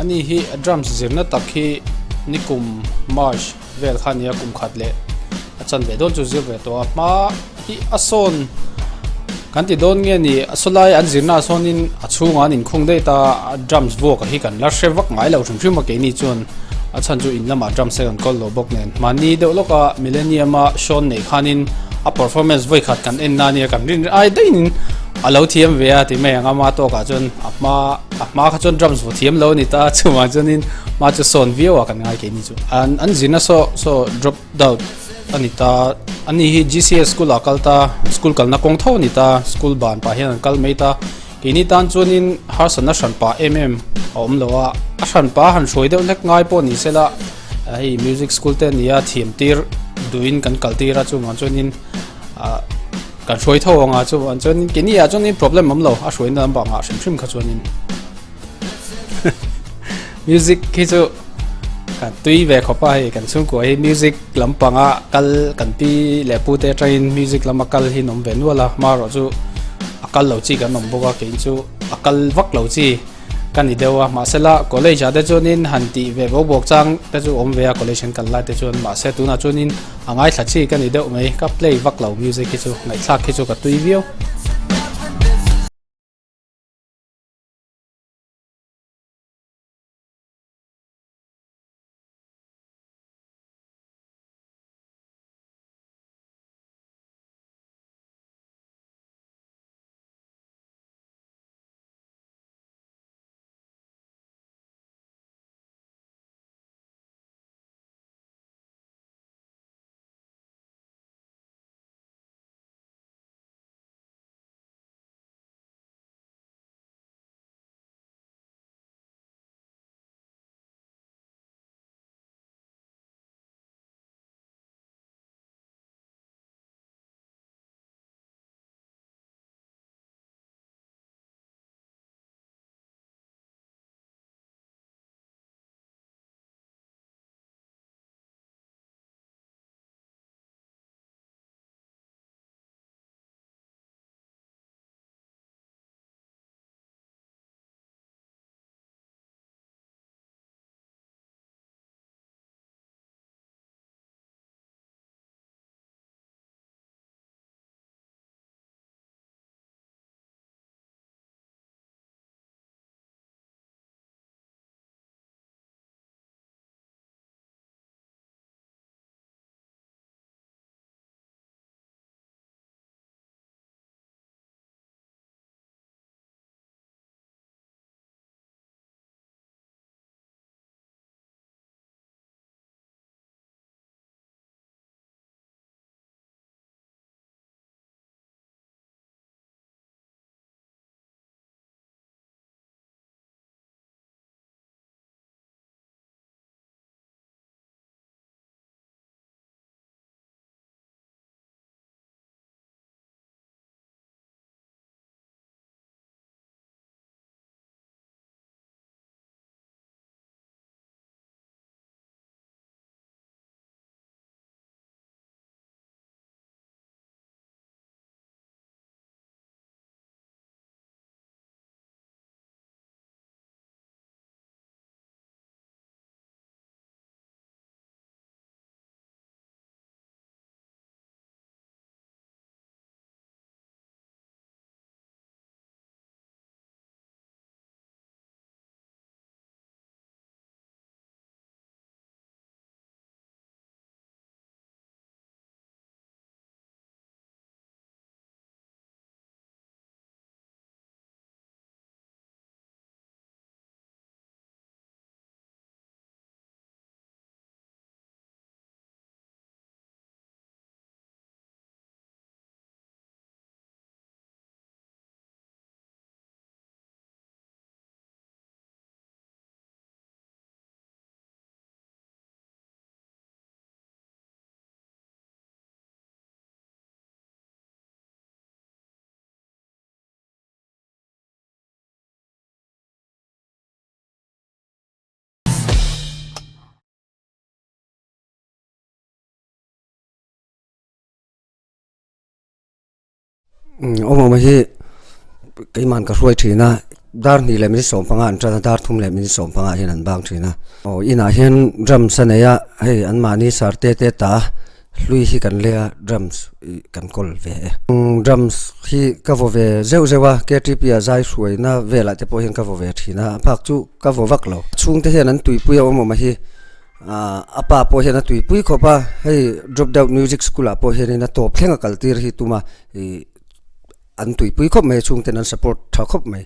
ani hi drums zirna takhi nikum march vel khania kum khatle achan ve don chu zir ve to ma hi ason kan ti don nge ni asolai an zirna sonin achunga nin khung dei ta drums vo ka hi kan la shevak ngai lo thum thum ma ke ni chun achan chu in lama drum second call lo bok nen mani de loka millennium a shon nei khanin a performance voi khat kan en na ni kan rin ai dein alo thiam ve a ti me anga ma to ka chun ma kha chun drums vo thiam lo ni ta chuma chunin ma chu son view a kan ngai ke ni chu an zina so drop down anita ani hi GCS school akalta school kalna kong tho ni ta school ban pa hian kal meita kini tan chunin harsana shan pa om lowa a shan pa han shoi de lek ngai po ni sela hi music school te nia thiam tir duin kan kaltira chu man chunin kan shoi tho nga chu an chunin kini a chunin problem am lo a shoi na ba nga shim kha chunin music ki chu kan tui ve khopa hi kan chung ko hi music lampanga kal kan pi le pu te train music lamakal hi nom ven wala maro chu akal lo chi kan nom boka ke chu akal vak lo chi kan ni dewa ma sela college ade chunin hanti ve bo bok chang te chu om ve collection kan la te chun ma se tu na chunin angai thachi kan ni deu mai ka play vak lo music ki chu ngai thak ki chu ka tui view Ông mà cái màn cả xuôi thì na dar ni le mi som panga an tra dar thum le mi som panga hian an bang thina ina hian drums aneya hei an mani sarte te ta lui hi kan lea drums kan kol ve drums hi ka vo ve zeu zewa ke tripia zai suai na vela te po hian ka vo ve thina phak chu ka vo vak lo chung te hian an tui pui awm ma hi apa po hian a tui pui khopa hei drop down music school a po hian in a top thlenga kaltir hi tuma an tui pui khop mai chung ten an support tha khop mai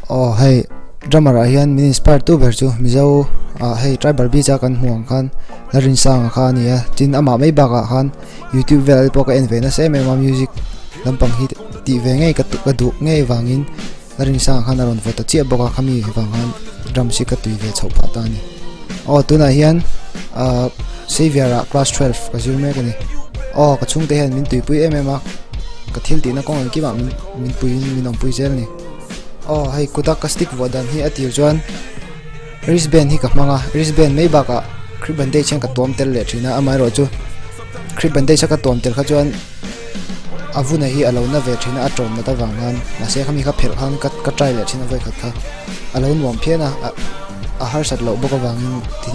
oh hei drummer ah hian min inspire tu ber chu mizo hei tribal bi cha kan hmuang khan larin sang kha ania tin ama mai baka khan youtube vel poka en ve na se me music lampang hi ti ve ngai ka tu ka du ngai wangin larin sang khan aron vota che boka khami wangan drum si ka tu ve chho pa ta ni tuna hian savior class 12 ka zirme ka ni ka chung te hian min tui pui emema ka thil ti na kong an ki ba min pui min om pui zel ni hei kudak ka stick vodan hi atir chuan wristband hi ka hmanga wristband mai baka grip bandage chen ka tom tel le thina amai ro chu grip bandage ka tom tel kha chuan avuna hi alo na ve thina atron na ta wangan na se khami kha phel han ka try le thina vai kha kha alo nuam phena a har sat lo boka wangin ti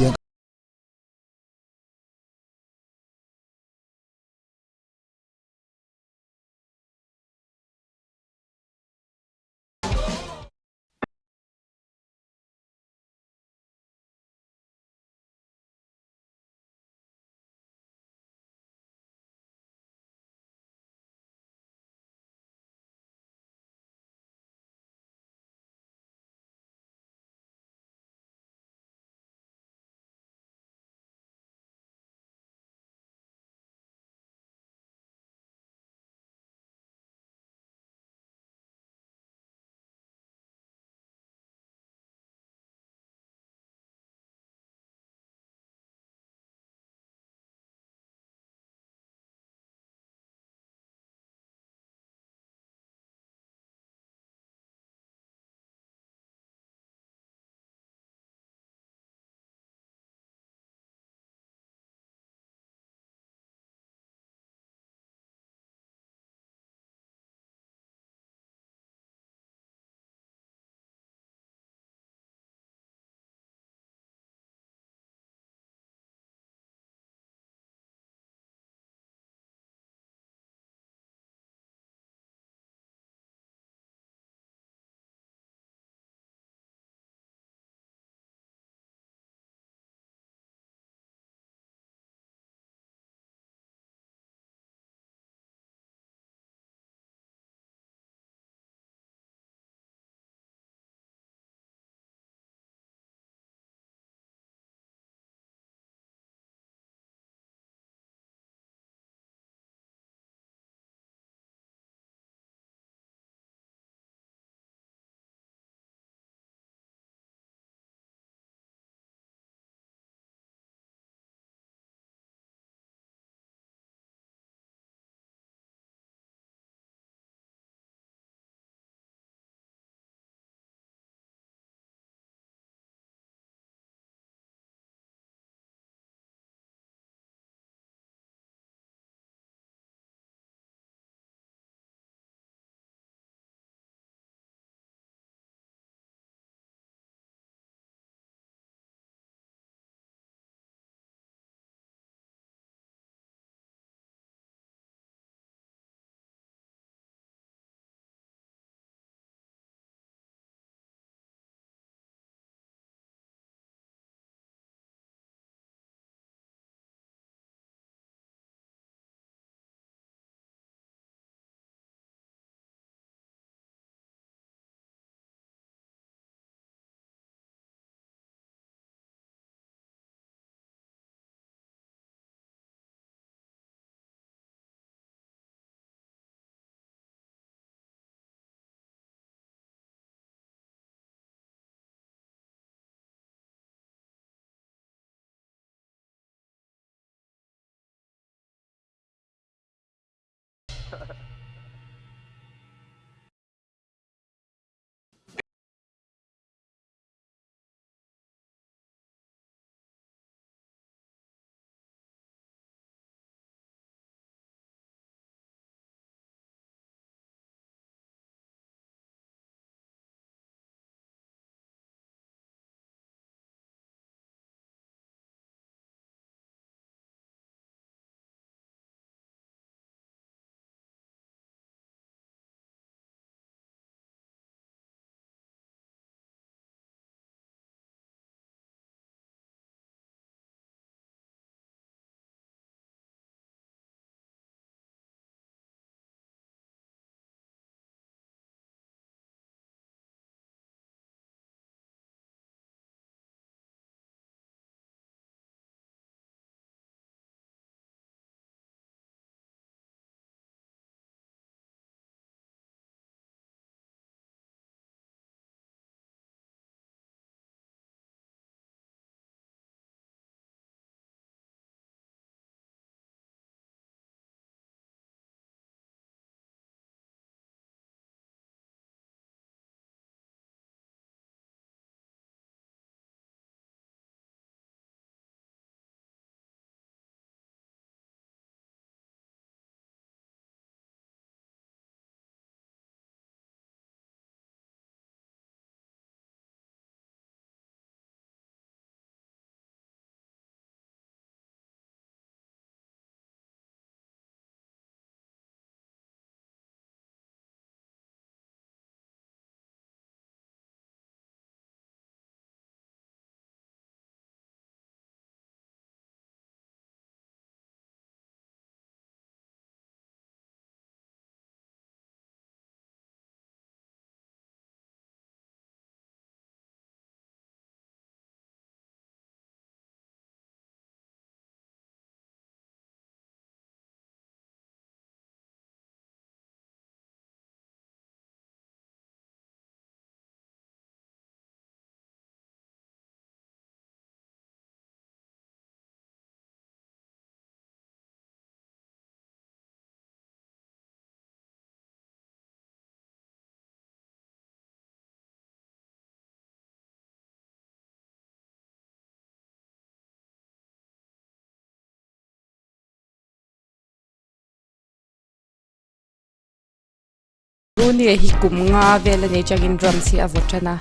Runi hi kum nga vela nei changin drum si avotana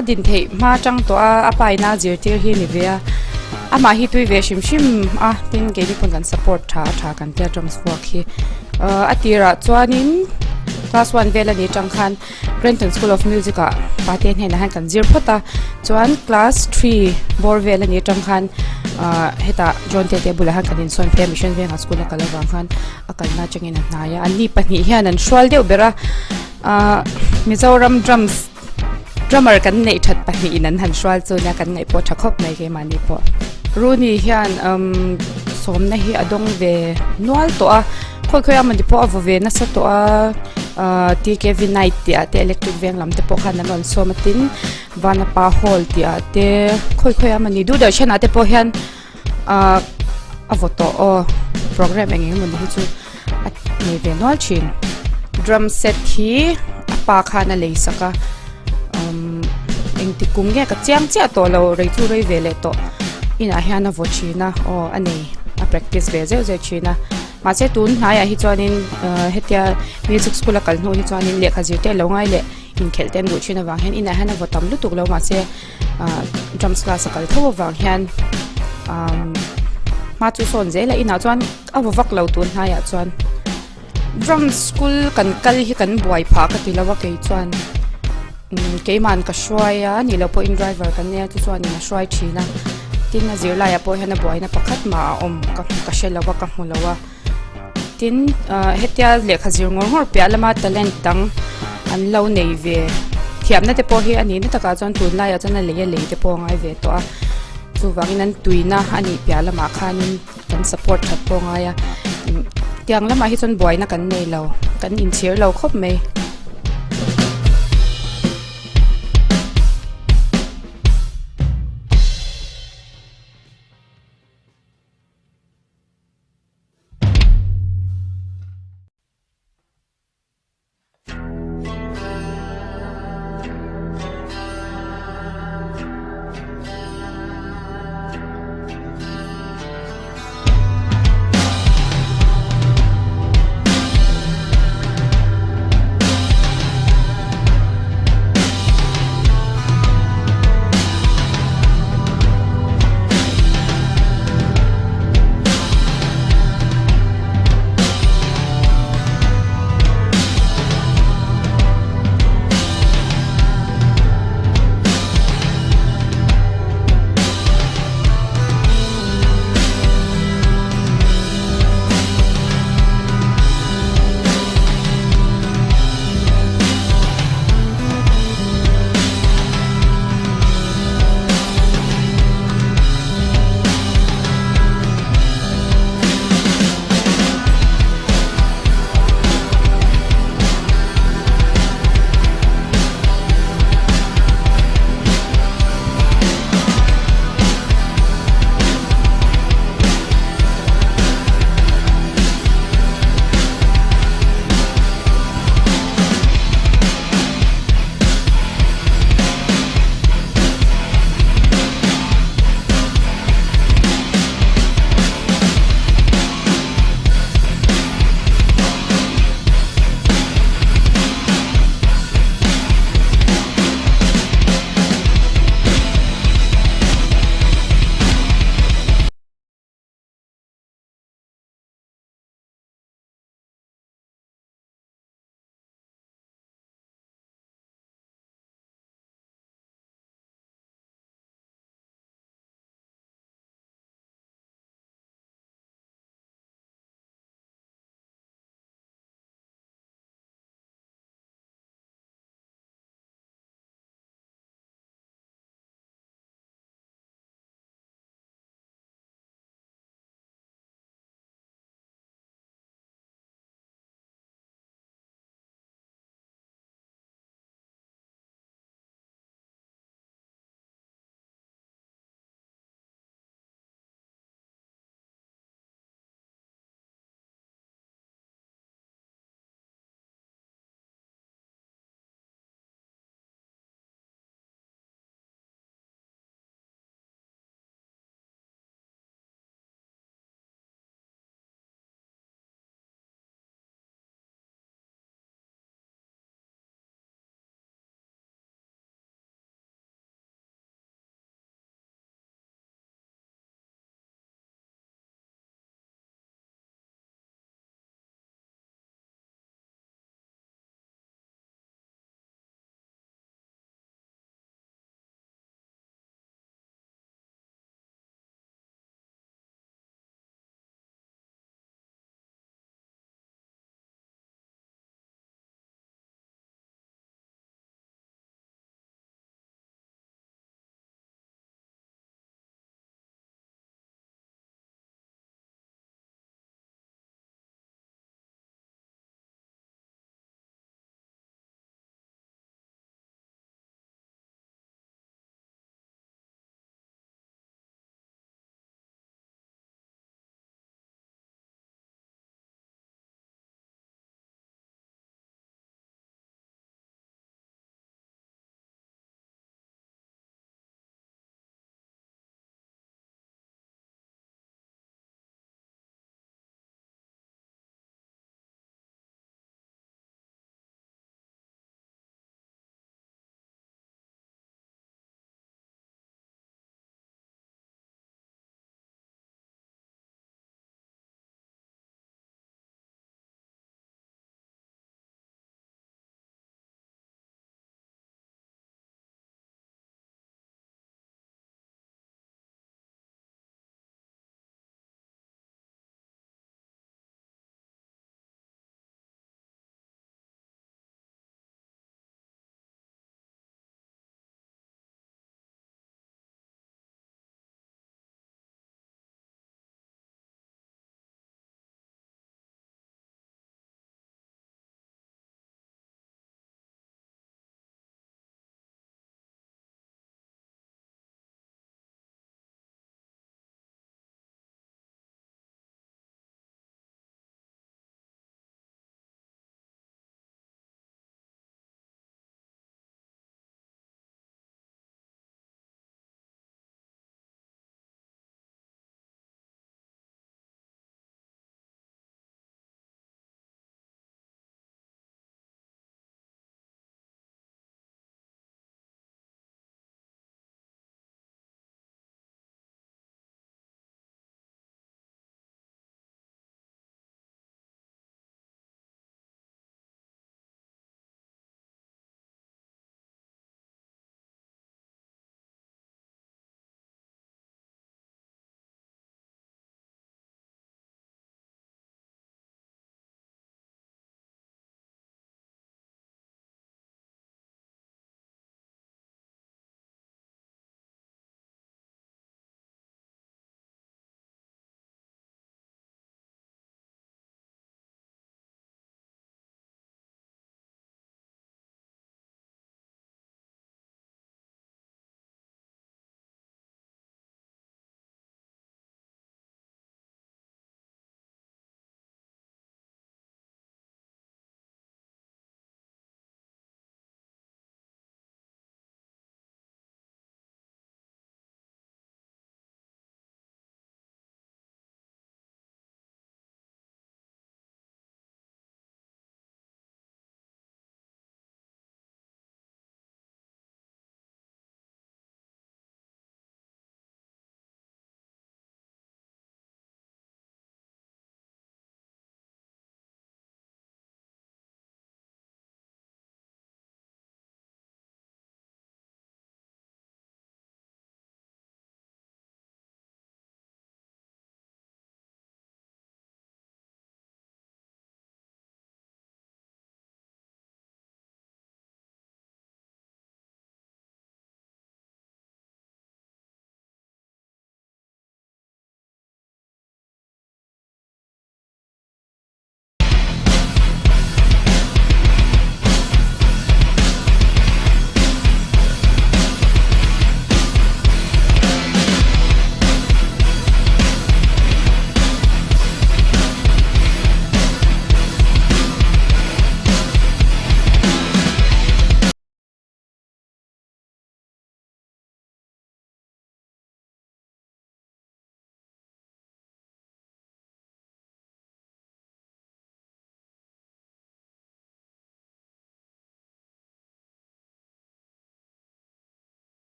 adin thei ma chang to a pai na zir tir hi ni vea ama hi tui ve shim shim a tin ge ni kan support tha kan te drums work hi atira chuanin class 1 vela ni chang khan Granton School of Music a paten he na han kan zir phota chuan class 3 bor vela ni chang khan heta John te bula han kan in son permission ve nga school ka lawang khan akal na changin na ya ani pani hian an shwal deu bera Mizoram drummer kan nei that pani in an han shwal chu na kan nei po thakop nei ke mani po Runi hian som na hi adong ve nual to a khoi amani po avove na sa to a TKV night ti ate electric veng lam te po khan lon somatin vana pa hall ti ate khoi amani du da chana te po hian avoto o program engeng mon hi chu nei ve nual chin drum set hi apa khana lei saka engti kumge ka chiang chia to lo rei chu rei vele to ina hian avochina o ani a practice ve je china ma se tun na ya hi chuanin hetia music school kal no hi chuanin lekha jirte lo ngai le in khelten ru china wang hen ina hana votam lu tuk lo ma se drums class kal tho wang hian ma chu son je la ina chuan avak lo tun na ya chuan drum school kan kal hi kan buai pha ka ti lawa ke chuan ke man ka shwaya ni lo po in driver kan ne chu chuan na shwai thina tin na zir la ya po hena buai na pakhat ma om ka shelawa ka hmulawa tin hetia lekha zir ngor pya lama talent tang an lo nei ve thiamna te po hi ani na taka chon tun la ya chana le te po ngai ve to a chu wangin an tuina ani pya lama khanin kan support that po nga ya tiang lama hi chon boy na kan nei lo kan in share lo khop mai